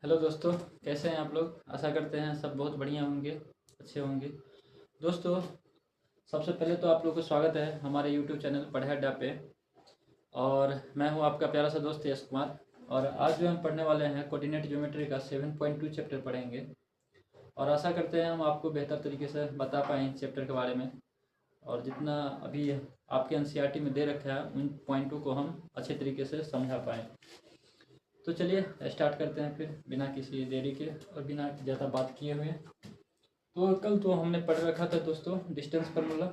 Hello दोस्तों, कैसे हैं आप लोग। आशा करते हैं सब बहुत बढ़िया होंगे, अच्छे होंगे। दोस्तों, सबसे पहले तो आप लोग को स्वागत है हमारे यूट्यूब चैनल पढ़े अड्डा पे। और मैं हूं आपका प्यारा सा दोस्त यश कुमार। और आज जो हम पढ़ने वाले हैं कोऑर्डिनेट ज्योमेट्री का 7.2 चैप्टर पढ़ेंगे। और आशा करते हैं हम आपको बेहतर तरीके से बता पाएँ चैप्टर के बारे में। और जितना अभी आपके एनसीईआरटी में दे रखा है उन पॉइंटों को हम अच्छे तरीके से समझा पाएँ। तो चलिए स्टार्ट करते हैं फिर बिना किसी देरी के और बिना ज़्यादा बात किए हुए। तो कल तो हमने पढ़ रखा था दोस्तों डिस्टेंस फार्मूला,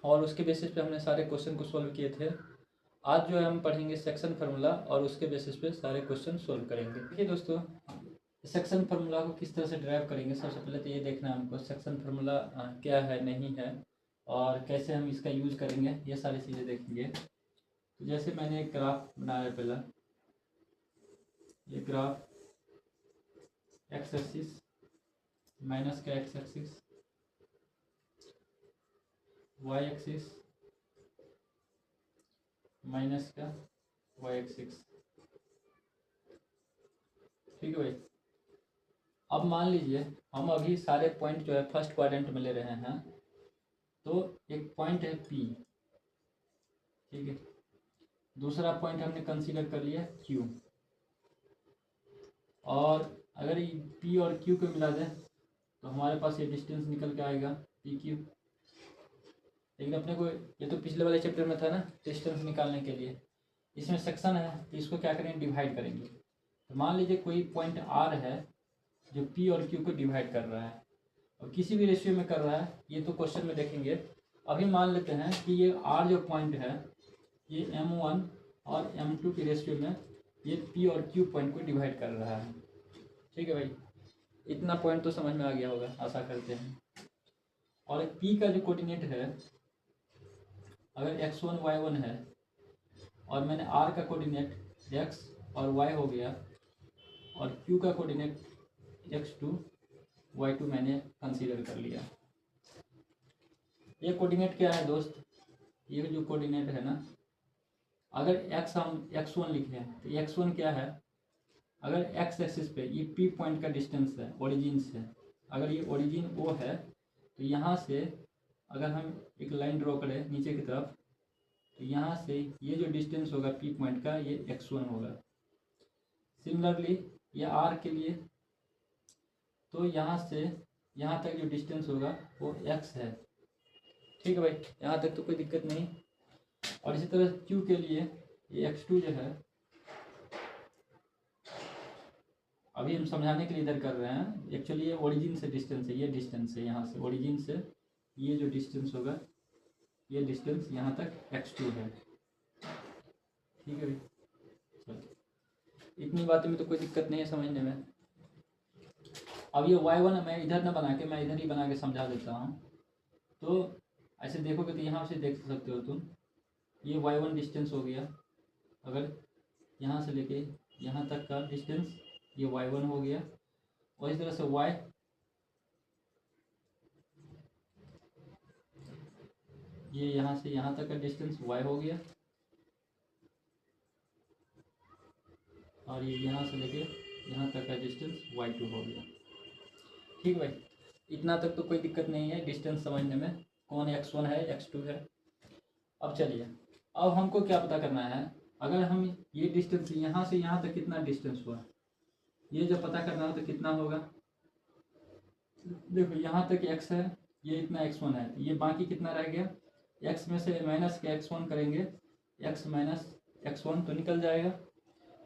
और उसके बेसिस पे हमने सारे क्वेश्चन को सॉल्व किए थे। आज जो है हम पढ़ेंगे सेक्शन फार्मूला और उसके बेसिस पे सारे क्वेश्चन सॉल्व करेंगे। देखिए दोस्तों, सेक्शन फार्मूला को किस तरह से ड्राइव करेंगे, सबसे पहले तो ये देखना है हमको सेक्शन फार्मूला क्या है नहीं है और कैसे हम इसका यूज करेंगे, ये सारी चीज़ें देखेंगे। तो जैसे मैंने एक ग्राफ बनाया पहला, ये ग्राफ एक्स एक्सिस माइनस का X axis, Y axis minus का वाई एक्सिस। ठीक है भाई। अब मान लीजिए हम अभी सारे पॉइंट जो है फर्स्ट क्वाड्रेंट में ले रहे हैं। तो एक पॉइंट है पी, ठीक है। दूसरा पॉइंट हमने कंसीडर कर लिया क्यू। और अगर ये पी और क्यू को मिला दें तो हमारे पास ये डिस्टेंस निकल के आएगा पी क्यू। लेकिन अपने को ये तो पिछले वाले चैप्टर में था ना, डिस्टेंस निकालने के लिए। इसमें सेक्शन है तो इसको क्या करेंगे, डिवाइड करेंगे। तो मान लीजिए कोई पॉइंट आर है जो पी और क्यू को डिवाइड कर रहा है और किसी भी रेशियो में कर रहा है, ये तो क्वेश्चन में देखेंगे। अभी मान लेते हैं कि ये आर जो पॉइंट है ये M1 और M2 के रेशियो में ये पी और क्यू पॉइंट को डिवाइड कर रहा है। ठीक है भाई, इतना पॉइंट तो समझ में आ गया होगा आशा करते हैं। और पी का जो कोऑर्डिनेट है, अगर x1 y1 है और मैंने r का कोऑर्डिनेट x और y हो गया और q का कोऑर्डिनेट x2 y2 मैंने कंसीडर कर लिया। ये कोऑर्डिनेट क्या है दोस्त, ये जो कोऑर्डिनेट है ना, अगर x हम x1 लिखें तो x1 क्या है, अगर x एक्सिस पे ये p पॉइंट का डिस्टेंस है ओरिजिन से, अगर ये ओरिजिन O है तो यहाँ से अगर हम एक लाइन ड्रॉ करें नीचे की तरफ तो यहाँ से ये जो डिस्टेंस होगा पी पॉइंट का ये x1 होगा। सिमिलरली ये r के लिए तो यहाँ से यहाँ तक जो डिस्टेंस होगा वो x है। ठीक है भाई, यहाँ तक तो कोई दिक्कत नहीं। और इसी तरह q के लिए ये x2 जो है, अभी हम समझाने के लिए इधर कर रहे हैं, एक्चुअली ये ओरिजिन से डिस्टेंस है, ये डिस्टेंस है यहाँ से ओरिजिन से ये जो डिस्टेंस होगा ये डिस्टेंस यहाँ तक x2 है। ठीक है भाई, चलो इतनी बातें में तो कोई दिक्कत नहीं है समझने में। अब ये y1 मैं इधर ना बना के मैं इधर ही बना के समझा देता हूँ। तो ऐसे देखोगे तो यहाँ से देख सकते हो तुम, ये y1 डिस्टेंस हो गया, अगर यहाँ से लेके यहाँ तक का डिस्टेंस ये y1 हो गया। और इस तरह से y, ये यहाँ से यहाँ तक का डिस्टेंस y हो गया। और ये यहाँ से लेके यहाँ तक का डिस्टेंस y2 हो गया। ठीक भाई, इतना तक तो कोई दिक्कत नहीं है डिस्टेंस समझने में, कौन x1 है x2 है। अब चलिए, अब हमको क्या पता करना है, अगर हम ये डिस्टेंस यहाँ से यहाँ तक कितना डिस्टेंस हुआ, ये जब पता करना हो तो कितना होगा। देखो यहाँ तक x है, ये इतना x1 है, ये बाकी कितना रह गया, x में से माइनस के x1 करेंगे, x माइनस x1 तो निकल जाएगा।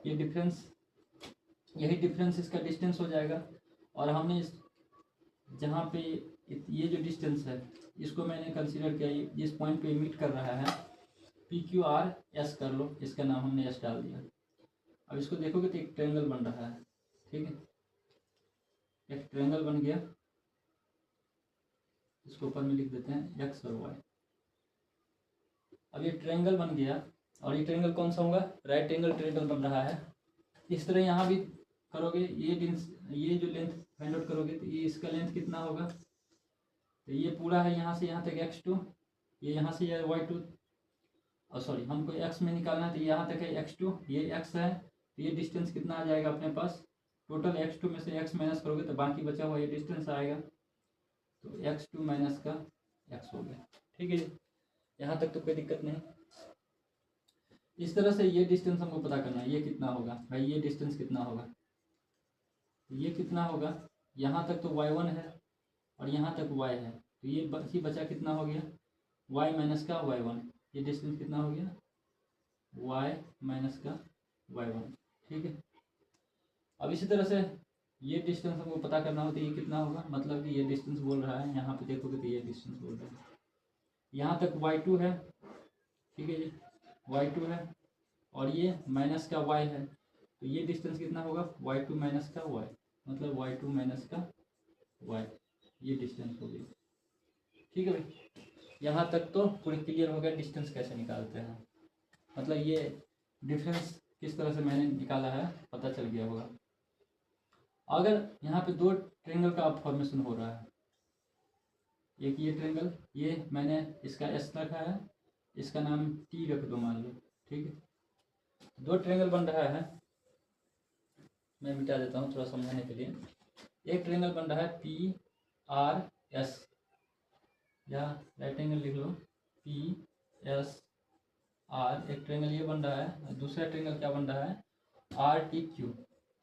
ये डिफरेंस, यही डिफरेंस इसका डिस्टेंस हो जाएगा। और हमने इस जहाँ पे ये जो डिस्टेंस है इसको मैंने कंसीडर किया, जिस पॉइंट पे मीट कर रहा है PQRS कर लो, इसका नाम हमने S डाल दिया। अब इसको देखोगे तो एक ट्रायंगल बन रहा है। ठीक है, एक ट्रायंगल बन गया, इसको ऊपर में लिख देते हैं x और y। अब ये ट्रायंगल बन गया और ये ट्रायंगल कौन सा होगा, राइट एंगल ट्रायंगल बन रहा है। इस तरह यहाँ भी करोगे, ये जो लेंथ फाइंड आउट करोगे तो ये इसका लेंथ कितना होगा, तो ये पूरा है यहाँ से यहाँ तक x2, ये यहाँ से ये y2, और सॉरी हमको x में निकालना है तो यहाँ तक है x2, ये x है तो ये डिस्टेंस कितना आ जाएगा अपने पास टोटल x2 में से x माइनस करोगे तो बाकी बचा हुआ ये डिस्टेंस आएगा, तो x2 माइनस का x हो गया। ठीक है जी, यहाँ तक तो कोई दिक्कत नहीं। इस तरह से ये डिस्टेंस हमको पता करना है, ये कितना होगा भाई, ये डिस्टेंस कितना होगा, ये कितना होगा, यहाँ तक तो y1 है और यहाँ तक y है, तो ये बचा कितना हो गया, y माइनस का y1, ये डिस्टेंस कितना हो गया, y माइनस का y1। ठीक है, अब इसी तरह से ये डिस्टेंस हमको पता करना हो तो ये कितना होगा, मतलब कि ये डिस्टेंस बोल रहा है, यहाँ पे देखोगे तो ये डिस्टेंस बोल रहा है, यहाँ तक y2 है। ठीक है जी, y2 है और ये माइनस का y है, तो ये डिस्टेंस कितना होगा, y2 माइनस का y, मतलब y2 माइनस का y, ये डिस्टेंस हो गई। ठीक है भाई, यहाँ तक तो पूरी क्लियर हो गया डिस्टेंस कैसे निकालते हैं, मतलब ये डिफरेंस किस तरह से मैंने निकाला है पता चल गया होगा। अगर यहाँ पे दो ट्रायंगल का फॉर्मेशन हो रहा है, एक ये ट्रायंगल, ये मैंने इसका एस रखा है, इसका नाम टी रख दो मान लो। ठीक है, दो ट्रायंगल बन रहा है, मैं मिटा देता हूँ थोड़ा समझाने के लिए। एक ट्रायंगल बन रहा है पी आर एस, या राइट एंगल लिख लो, पी एस आर, एक ट्रायंगल ये बन रहा है, दूसरा ट्रायंगल क्या बन रहा है, आर टी क्यू।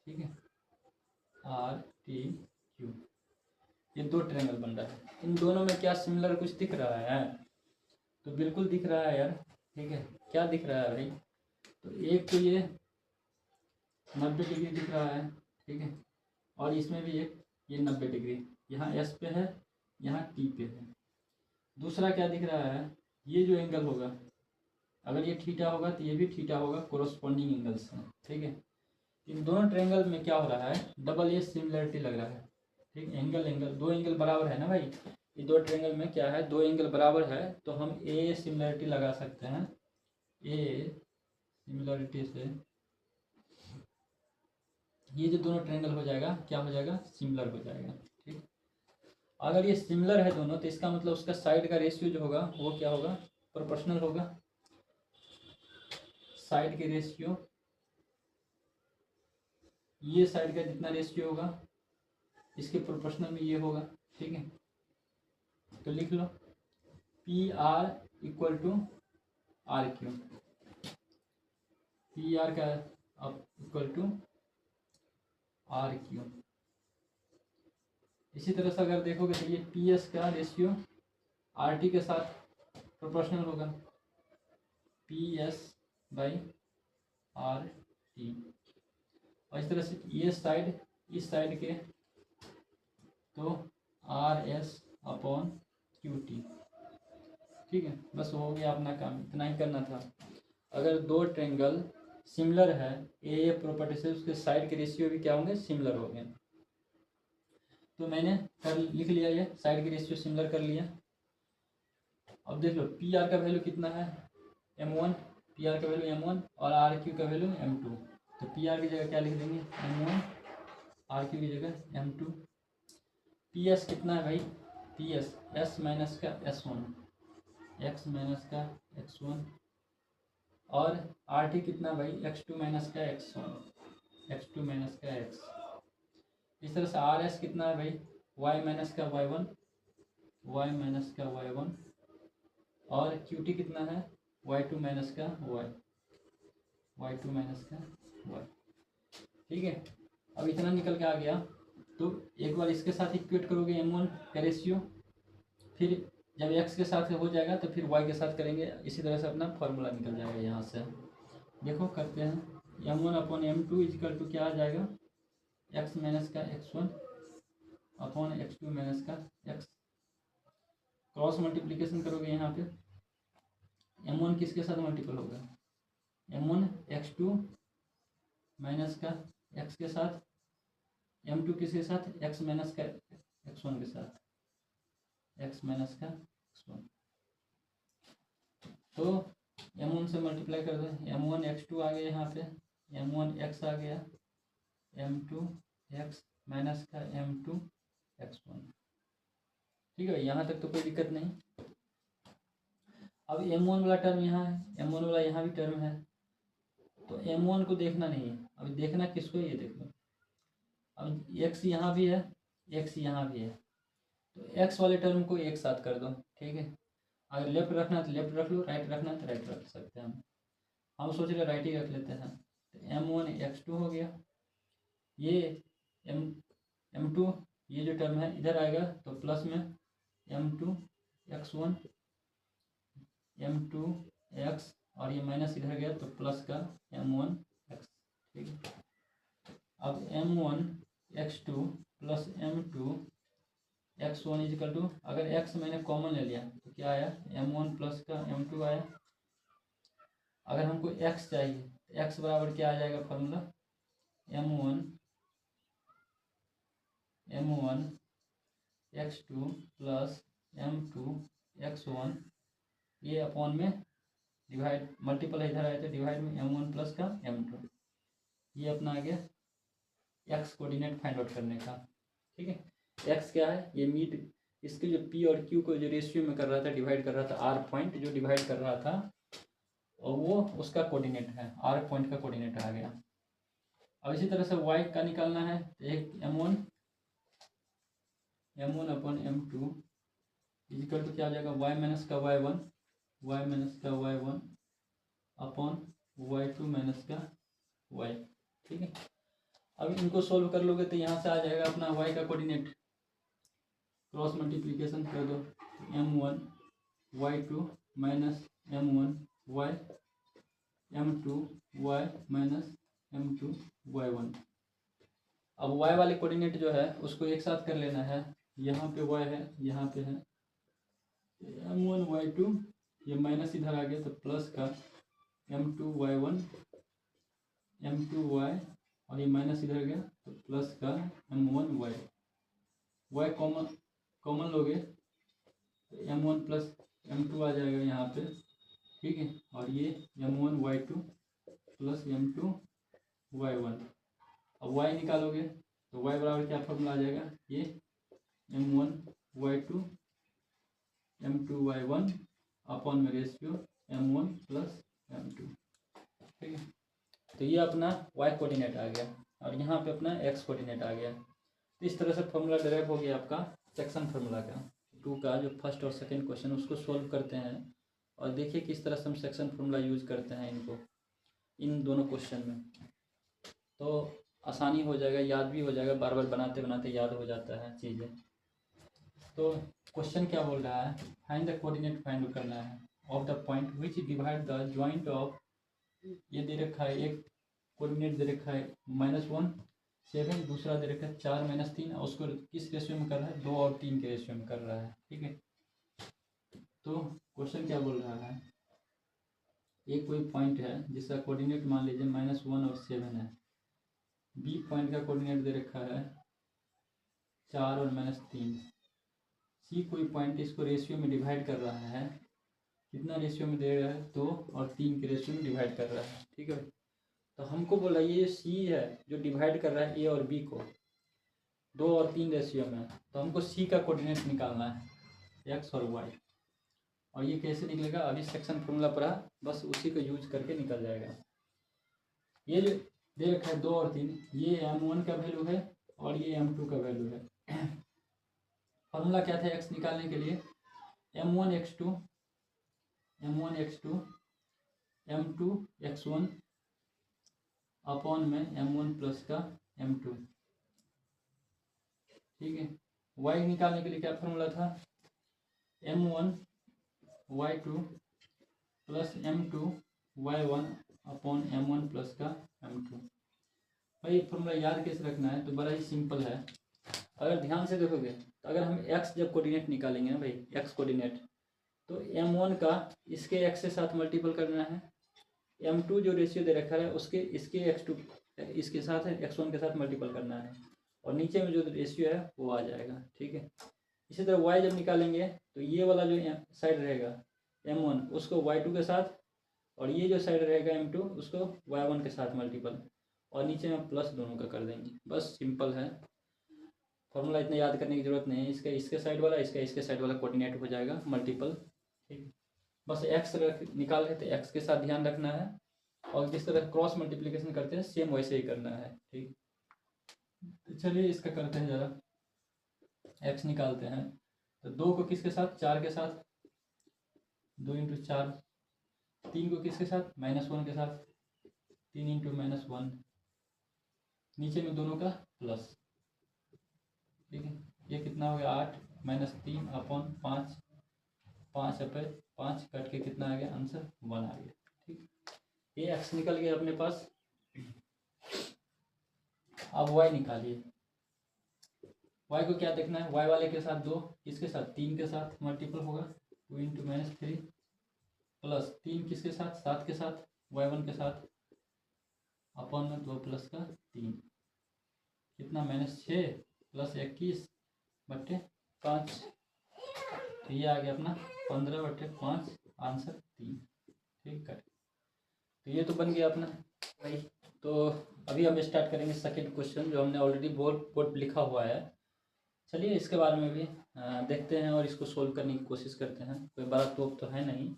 ठीक है, आर टी क्यू, ये दो ट्रायंगल बन रहा है। इन दोनों में क्या सिमिलर कुछ दिख रहा है, तो बिल्कुल दिख रहा है यार। ठीक है, क्या दिख रहा है भाई, तो एक तो ये 90 डिग्री दिख रहा है। ठीक है, और इसमें भी एक ये 90 डिग्री, यहाँ एस पे है, यहाँ टी पे है। दूसरा क्या दिख रहा है, ये जो एंगल होगा, अगर ये थीटा होगा तो ये भी थीटा होगा, कोरोस्पॉन्डिंग एंगल्स हैं। ठीक है, इन दोनों ट्रायंगल में क्या हो रहा है, डबल ए सिमिलरिटी लग रहा है। ठीक, एंगल दो एंगल बराबर है ना भाई, ये दो ट्रायंगल में क्या है, दो एंगल बराबर है, तो हम ए सिमिलरिटी लगा सकते हैं। ए सिमिलरिटी से ये जो दोनों ट्रायंगल हो जाएगा, क्या हो जाएगा, सिमिलर हो जाएगा। ठीक, अगर ये सिमिलर है दोनों, तो इसका मतलब उसका साइड का रेशियो जो होगा वो क्या होगा, प्रोपोर्शनल होगा। साइड के रेशियो, ये साइड का जितना रेशियो होगा इसके प्रोपोर्शनल में ये होगा। ठीक है, तो लिख लो P R equal to R Q, P R का इक्वल टू आर क्यू। इसी तरह से अगर देखोगे तो ये पी एस का रेशियो आर टी के साथ प्रोपोर्शनल होगा, P S by R T. और इस तरह से ये साइड इस साइड के, तो R S upon Q T. ठीक है, बस हो गया अपना काम, इतना ही करना था। अगर दो ट्रायंगल सिमिलर है, ए प्रॉपर्टी से उसके साइड के रेशियो भी क्या होंगे, सिमिलर हो गए। तो मैंने कर लिख लिया, ये साइड के रेशियो सिमिलर कर लिया। अब देख लो पी आर का वैल्यू कितना है, m1, पी आर का वैल्यू m1 और आर क्यू का वैल्यू m2। तो पी आर की जगह क्या लिख देंगे, m1, आर क्यू की जगह m2। पी एस कितना है भाई, पी एस एस माइनस का s1, एक्स माइनस का x1, और आर टी कितना भाई, x2 माइनस का x1, x2 माइनस का x। इस तरह से आर एस कितना है भाई, y माइनस का y1, y माइनस का y1, और क्यू टी कितना है, y2 माइनस का y, y2 माइनस का y। ठीक है, अब इतना निकल के आ गया, तो एक बार इसके साथ इक्वेट करोगे m1 का रेशियो, फिर जब x के साथ हो जाएगा तो फिर y के साथ करेंगे, इसी तरह से अपना फॉर्मूला निकल जाएगा। यहाँ से देखो करते हैं, m1 upon m2 is equal to क्या आ जाएगा, x माइनस का x1 अपॉन x2 माइनस का x। क्रॉस मल्टीप्लिकेशन करोगे यहाँ पे, m1 किसके साथ मल्टीपल होगा, m1 x2 माइनस का x के साथ, m2 किसके साथ, x माइनस का x1 के साथ, x माइनस का x1। तो m1 से मल्टीप्लाई कर दो, m1 x2 आ गया यहाँ पे, m1 x आ गया, m2 x माइनस का m2 x1। ठीक है भाई, यहाँ तक तो कोई दिक्कत नहीं। अब m1 वाला टर्म यहाँ है, m1 वाला यहाँ भी टर्म है, तो m1 को देखना नहीं है, अभी देखना किसको, ये देख लो अब एक्स यहाँ भी है, एक्स यहाँ भी है, तो एक्स वाले टर्म को एक साथ कर दो, ठीक है। अगर लेफ्ट रखना है तो लेफ्ट रख लो, राइट रखना है तो राइट रख सकते हैं हम सोच रहे राइट ही रख लेते हैं। तो m1 x2 हो गया, ये m2 ये जो टर्म है इधर आएगा तो प्लस में m2 x1 m2 x, और ये माइनस इधर गया तो प्लस का m1 x, ठीक है। अब m1 x2 plus m2 x1 is equal to, अगर x मैंने कॉमन ले लिया तो क्या आया, m1 प्लस का m2 आया। अगर हमको x चाहिए तो x बराबर क्या आ जाएगा formula, m1 x2 plus m2 x1, ये अपॉन में डिवाइड, मल्टीपल इधर आए तो डिवाइड में m1 प्लस का m2, ये अपना आ गया x कोऑर्डिनेट फाइंड आउट करने का, ठीक है। x क्या है, ये मीट इसके जो p और q को जो रेशियो में कर रहा था, डिवाइड कर रहा था, r पॉइंट जो डिवाइड कर रहा था, और वो उसका कोऑर्डिनेट है, r पॉइंट का कोऑर्डिनेट आ गया। अब इसी तरह से y का निकालना है, तो एक m1 upon m2 is equal to क्या आ जाएगा, y माइनस का y1 अपॉन y2 माइनस का y, ठीक है। अब इनको सोल्व कर लोगे तो यहाँ से आ जाएगा अपना y का कोऑर्डिनेट, क्रॉस मल्टीप्लिकेशन कर दो, m1 y2 minus m1 y, m2 y minus m2 y1। अब y वाले कोऑर्डिनेट जो है उसको एक साथ कर लेना है, यहाँ पे y है, यहाँ पे है m1 y2, ये माइनस इधर आ गया तो प्लस का m2 y1 m2 y, और ये माइनस इधर गया तो प्लस का m1 y, y कॉमन लोगे तो m1 प्लस m2 आ जाएगा यहाँ पे, ठीक है। और ये m1 y2 plus m2 y1। अब y निकालोगे तो y बराबर क्या फॉर्मूला आ जाएगा, ये m1 y2 m2 y1 upon में रेशियो m1 प्लस m2, ठीक है। तो ये अपना y कोऑर्डिनेट आ गया, और यहाँ पे अपना x कोऑर्डिनेट आ गया। तो इस तरह से फॉर्मूला डेराइव हो गया आपका सेक्शन फार्मूला का 2 का, जो फर्स्ट और सेकंड क्वेश्चन उसको सोल्व करते हैं, और देखिए किस तरह से हम सेक्शन फार्मूला यूज करते हैं इनको, इन दोनों क्वेश्चन में, तो आसानी हो जाएगा, याद भी हो जाएगा, बार बार बनाते बनाते याद हो जाता है चीज़ें। तो क्वेश्चन क्या बोल रहा है, फाइंड द कोऑर्डिनेट फाइंड करना है of the point which divide the joint of, ये दे रखा है, एक कोऑर्डिनेट दे रखा है -1 7, दूसरा दे रखा है 4 -3, और उसको किस रेशियो में कर रहा है, 2 और 3 के रेशियो में कर रहा है, ठीक है। तो क्वेश्चन क्या बोल रहा है, एक कोई पॉइंट है जिसका कोऑर्डिनेट मान लीजिए -1 और 7 है, बी पॉइंट का कोऑर्डिनेट दे रखा है 4 और -3, सी कोई पॉइंट इसको रेशियो में डिवाइड कर रहा है, कितना रेशियो में दे रहा है, 2 और 3 के रेशियो में डिवाइड कर रहा है, ठीक है। तो हमको बोला ये सी है जो डिवाइड कर रहा है ए और बी को 2 और 3 रेशियो में, तो हमको सी का कोऑर्डिनेट निकालना है एक्स और वाई, और ये कैसे निकलेगा, अभी सेक्शन फार्मूला पढ़ा, बस उसी को यूज करके निकल जाएगा। ये जो दे रखा है 2 और 3, ये m1 का वैल्यू है और ये m2 का वैल्यू है। फार्मूला क्या था एक्स निकालने के लिए, m1 x2 m2 x1 upon में m1 प्लस का m2, ठीक है। y निकालने के लिए क्या फार्मूला था, m1 y2 plus m2 y1 upon m1 plus का m2। भाई फार्मूला याद कैसे रखना है, तो बड़ा ही सिंपल है। अगर ध्यान से देखोगे तो अगर हम x जब कोऑर्डिनेट निकालेंगे ना भाई, x कोऑर्डिनेट, तो m1 का इसके x के साथ मल्टीपल करना है, m2 जो रेशियो दे रखा है उसके इसके x2 इसके साथ है x1 के साथ मल्टीपल करना है, और नीचे में जो रेशियो है वो आ जाएगा, ठीक है। इसी तरह y जब निकालेंगे तो ये वाला जो साइड रहेगा m1 उसको y2 के साथ, और ये जो साइड रहेगा m2 उसको y1 के साथ मल्टीपल, और नीचे में प्लस दोनों का कर देंगे, बस सिंपल है। फॉर्मूला इतना याद करने की जरूरत नहीं है, इसका इसके साइड वाला इसका इसके साइड वाला कोऑर्डिनेट हो जाएगा मल्टीपल, ठीक है। बस एक्स निकाल रहे तो एक्स के साथ ध्यान रखना है, और जिस तरह क्रॉस मल्टीप्लिकेशन करते हैं सेम वैसे ही करना है, ठीक। तो चलिए इसका करते हैं ज़रा, एक्स निकालते हैं। तो 2 को किसके साथ, 4 के साथ, 2 इंटू 4। 3 को किसके साथ, -1 के साथ, 3 इंटू -1। नीचे में दोनों का प्लस, ठीक है। ये कितना हो गया, 8 -3 अपॉन 5, 5 अपे 5 कट के कितना आ गया, आंसर 1 आ गया, ठीक। ये एक्स निकल गया अपने पास। अब वाई निकालिए। वाई को क्या देखना है, वाई वाले के साथ 2, किसके साथ, 3 के साथ मल्टीपल होगा, 2 इंटू -3 प्लस 3 किसके साथ, 7 के साथ, y1 के साथ, अपॉन में 2 प्लस का 3, कितना -6 प्लस 21 बट्टे 5। तो ये आ गया अपना 15/5, आंसर 3, ठीक है। तो ये तो बन गया अपना भाई। तो अभी हम स्टार्ट करेंगे सेकंड क्वेश्चन, जो हमने ऑलरेडी बोर्ड लिखा हुआ है। चलिए इसके बारे में भी देखते हैं और इसको सोल्व करने की कोशिश करते हैं। कोई बड़ा टॉप तो है नहीं,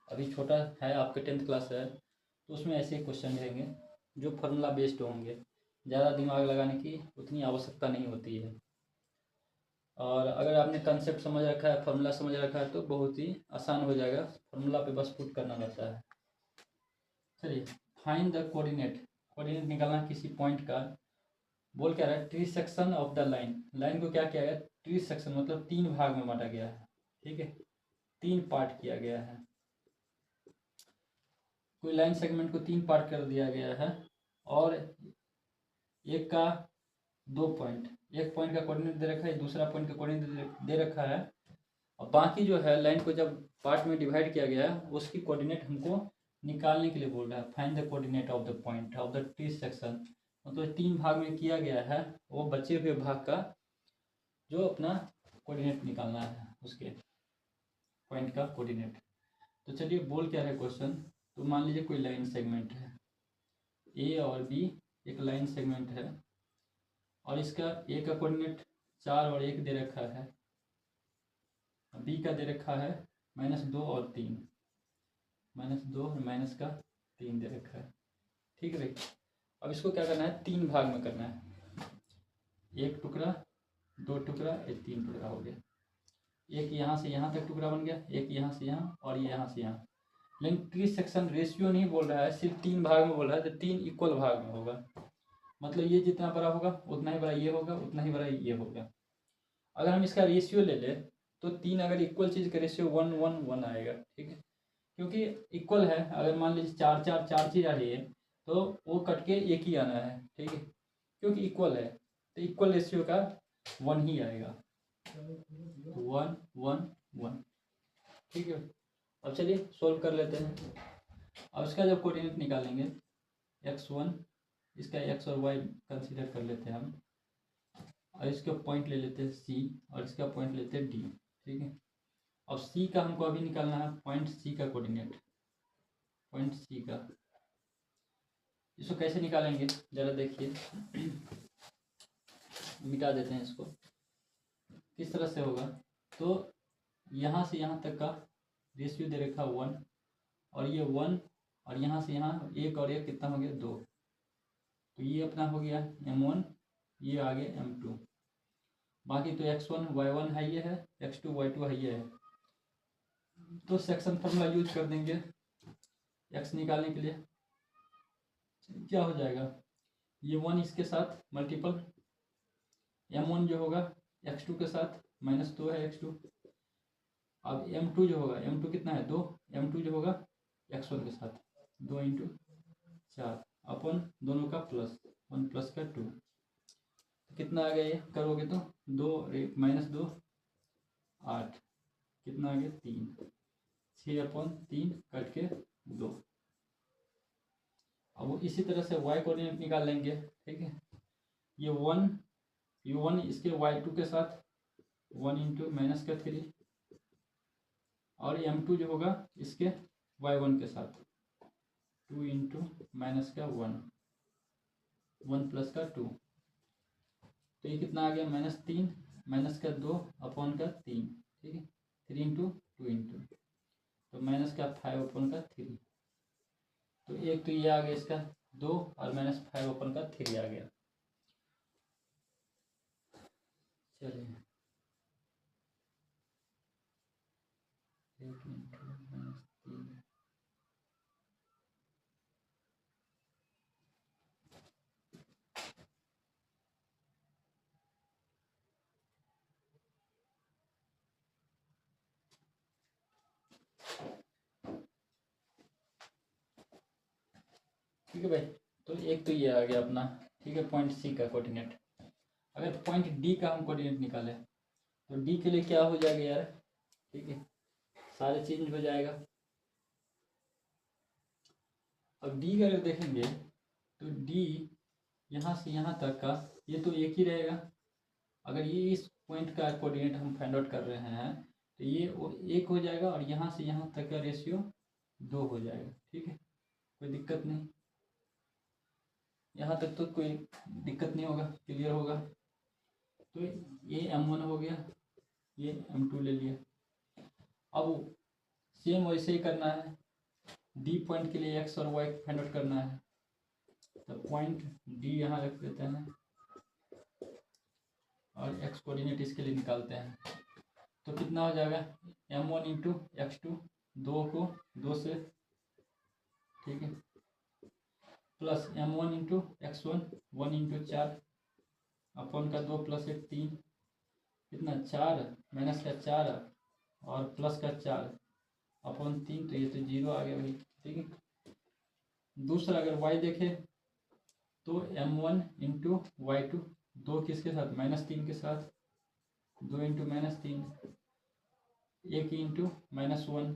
अभी छोटा है, आपके 10th क्लास है, तो उसमें ऐसे क्वेश्चन रहेंगे जो फार्मूला बेस्ड होंगे। ज़्यादा दिमाग लगाने की उतनी आवश्यकता नहीं होती है, और अगर आपने कंसेप्ट समझ रखा है, फार्मूला समझ रखा है, तो बहुत ही आसान हो जाएगा। फार्मूला पे बस पुट करना रहता है। चलिए, फाइंड द कोऑर्डिनेट, कोऑर्डिनेट निकालना किसी पॉइंट का। बोल क्या रहा है, tree section of the line. Line को क्या किया गया, ट्री सेक्शन मतलब 3 भाग में बांटा गया है, ठीक है, 3 पार्ट किया गया है। कोई लाइन सेगमेंट को 3 पार्ट कर दिया गया है, और एक का 2 पॉइंट, एक पॉइंट का कोऑर्डिनेट दे रखा है, दूसरा पॉइंट का कोऑर्डिनेट दे रखा है, और बाकी जो है लाइन को जब पार्ट में डिवाइड किया गया है, उसकी कोऑर्डिनेट हमको निकालने के लिए बोल रहा है। Find the coordinate of the point of the tree section. मतलब 3 भाग में किया गया है, वो बचे हुए भाग का जो अपना कोऑर्डिनेट निकालना है, उसके पॉइंट का कोऑर्डिनेट। तो चलिए, बोल क्या है क्वेश्चन। तो मान लीजिए कोई लाइन सेगमेंट है, ए और बी एक लाइन सेगमेंट है, और इसका ए का कोऑर्डिनेट 4 और 1 दे रखा है, बी का दे रखा है -2 और 3, -2 और -3 दे रखा है, ठीक है भाई। अब इसको क्या करना है, 3 भाग में करना है। 1 टुकड़ा, 2 टुकड़ा, 3 टुकड़ा हो गया। एक यहाँ से यहाँ तक टुकड़ा बन गया, एक यहाँ से यहाँ, और ये यहाँ से यहाँ। लेकिन ट्री सेक्शन रेशियो नहीं बोल रहा है, सिर्फ 3 भाग में बोल रहा है, तो 3 इक्वल भाग में होगा। मतलब ये जितना बड़ा होगा उतना ही बड़ा ये होगा, उतना ही बड़ा ये होगा। अगर हम इसका रेशियो ले लें, तो 3 अगर इक्वल चीज़ का रेशियो 1 1 1 आएगा, ठीक है, क्योंकि इक्वल है। अगर मान लीजिए 4 4 4 चीज़ आ रही है, तो वो कट के एक ही आना है, ठीक है, क्योंकि इक्वल है, तो इक्वल रेशियो का 1 ही आएगा, 1 1 1, ठीक है। अब चलिए सोल्व कर लेते हैं। अब इसका जब कोऑर्डिनेट निकालेंगे, x1, इसका x और y कंसीडर कर लेते हैं हम, और इसका पॉइंट ले लेते हैं c, और इसका पॉइंट लेते हैं d, ठीक है। अब c का हमको अभी निकालना है, पॉइंट c का कोऑर्डिनेट, पॉइंट c का। इसको कैसे निकालेंगे ज़रा देखिए, मिटा देते हैं इसको। किस तरह से होगा, तो यहाँ से यहाँ तक का रेशियो दे रखा 1, और ये 1, और यहाँ से यहाँ 1 और 1 कितना हो गया, 2। तो ये अपना हो गया m1, ये आ गया m2। बाकी तो x1 y1 है, ये है, x2 y2 है, ये है। तो सेक्शन फॉर्मूला यूज कर देंगे x निकालने के लिए। क्या हो जाएगा, ये 1 इसके साथ मल्टीपल, m1 जो होगा x2 के साथ, -2 है x2। अब m2 जो होगा, m2 कितना है, 2, m2 जो होगा x1 के साथ 2 इंटू 4 अपन दोनों का प्लस, 1 प्लस का 2, तो कितना आ गया, ये करोगे तो 2 -2 8, कितना आ गया 3, 6/3 कट के 2। अब वो इसी तरह से y कोऑर्डिनेट निकाल लेंगे, ठीक है। ये 1 इसके y2 के साथ 1 इंटू -3, और m2 जो होगा इसके y1 के साथ 2 इंटू -1, 1 प्लस का 2। तो ये कितना आ गया, -3 -2 अपॉन का 3, ठीक है, 3 इंटू 2 इंटू, तो -5/3। तो एक तो ये आ गया इसका 2, और -5/3 आ गया। चलिए 1 इंटू -3। ठीक है भाई, तो एक तो ये आ गया अपना। ठीक है, पॉइंट सी का कोऑर्डिनेट। अगर पॉइंट डी का हम कोऑर्डिनेट निकालें तो डी के लिए क्या हो जाएगा यार? ठीक है, सारे चेंज हो जाएगा। अब डी का अगर देखेंगे तो डी यहाँ से यहाँ तक का ये तो एक ही रहेगा। अगर ये इस पॉइंट का कोऑर्डिनेट हम फाइंड आउट कर रहे हैं तो ये एक हो जाएगा और यहाँ से यहाँ तक का रेशियो 2 हो जाएगा। ठीक है, कोई दिक्कत नहीं, यहाँ तक तो कोई दिक्कत नहीं होगा, क्लियर होगा। तो ये M1 हो गया, ये M2 ले लिया। अब सेम वैसे ही करना है, डी पॉइंट के लिए एक्स और वाई फाइंड आउट करना है। तो पॉइंट डी यहाँ रख देते हैं और एक्स कोऑर्डिनेट इसके लिए निकालते हैं। तो कितना हो जाएगा? M1 इंटू x2, 2 को 2 से, ठीक है, plus M1 into x1, 1 into 4 अपन का 2 प्लस 1 3, कितना 4 माइनस का 4 और प्लस का 4 अपन 3, तो ये तो 0 आ गया भाई। ठीक है, दूसरा अगर y देखे तो M1 इंटू y2, 2 किसके साथ? -3 के साथ, 2 इंटू -3, 1 इंटू -1,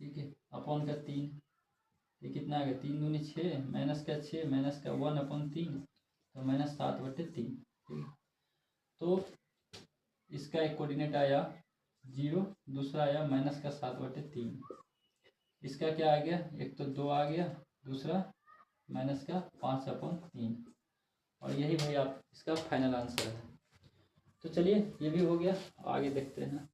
ठीक है, अपॉन का 3, ये कितना आ गया? 3 दूनी 6, माइनस का 6 माइनस का 1 अपॉन 3, तो -7/3। ठीक है, तो इसका एक कोऑर्डिनेट आया 0, दूसरा आया -7/3। इसका क्या आ गया? एक तो 2 आ गया, दूसरा -5/3। और यही भाई आप इसका फाइनल आंसर है। तो चलिए ये भी हो गया, आगे देखते हैं।